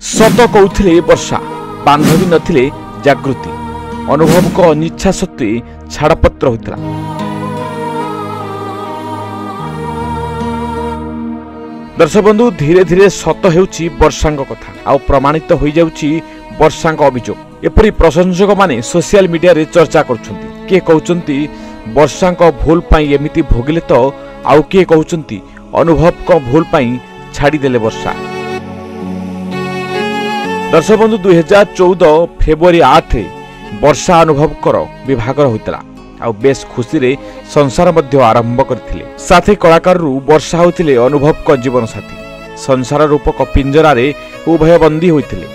सत कहूथिले वर्षा बांधवी नथिले जागृति अनुभव को अनिच्छा सत्वे छाड़पत्र होता। दर्शक बंधु धीरे धीरे सत हेउची वर्षांक कथा आ प्रमाणित हो जाउची वर्षांक अभियोग। एपरी प्रशंसक माने सोशल मीडिया रे चर्चा करछंती। के कहउचंती वर्षांक भूल पाई एमिति भोगिले तो आउ के कहउचंती अनुभव को भूल पाई छाड़ी देले वर्षा। दर्शक बंधु 2014 फेब्रुआरी 8 वर्षा अनुभव कर विभागर होता आ बेस खुशी रे संसार मध्य आरंभ करथिले। साथी कलाकार रु वर्षा होतिले अनुभव को जीवन साथी। संसार रूपक पिंजरा रे उभय बंदी होइथिले।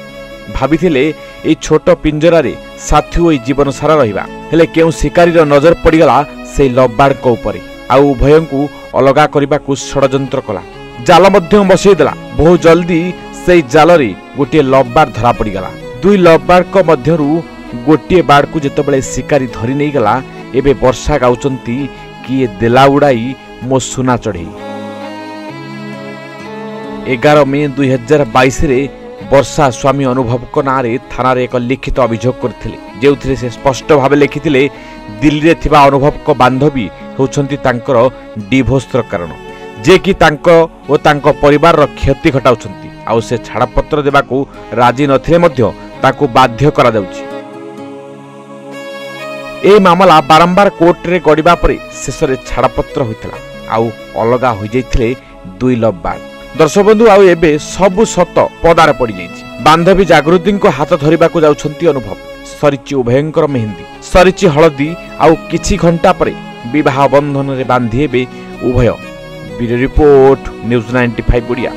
भाबिथिले ए छोट पिंजरा रे साथी होई जीवन सारा रहिबा। हेले केउ शिकारी रो नजर पड़ीगला से लब्बार्ड को ऊपर आ उभय को अलगा करबा को षडयंत्र कला। जाल मध्य बसई देला। बहुत जल्दी से जाल रे गोटे लब्बार्ड धरा पड़ीगला। दुई लब्बार्ड को मध्यरु गोटे बाड़ को जेतबेले शिकारी धरी नहीं गला एबे वर्षा गाउचंती किए देला उड़ाई मो सुना चढ़ई। 11 मई 2022 रे वर्षा स्वामी अनुभव को नारे थाना रे एक लिखित अभियोग करथिले जेउथिरे से स्पष्ट भावे लिखिथिले दिल्ली रे थिबा अनुभव को बांधवी होउछंती तांकर डिवोर्स कारण जे कि तांको ओ तांको परिवार रो क्षति घटाउछंती आ से छाड़पत्र देबाकू राजी नथिले मध्य ताकू बाध्य करा जाउछि। ए मामला बारंबार कोर्ट रे गड़िबा परे शेष रे छाड़पत्र होइतला आउ अलगा हो जाइथिले दुई लब्बार्ड। दर्शक बंधु आउ एबे सब सत पदार पड़ी जाइछि। बांधवी जागृति को हाथ धरिबा को जाउछंती अनुभव। सरिची उभयंकर मेहंदी सरिची हळदी आउ किछि घंटा परे विवाह बंधन रे बांधी हेबे उभय। Bureau report news 95 Odia.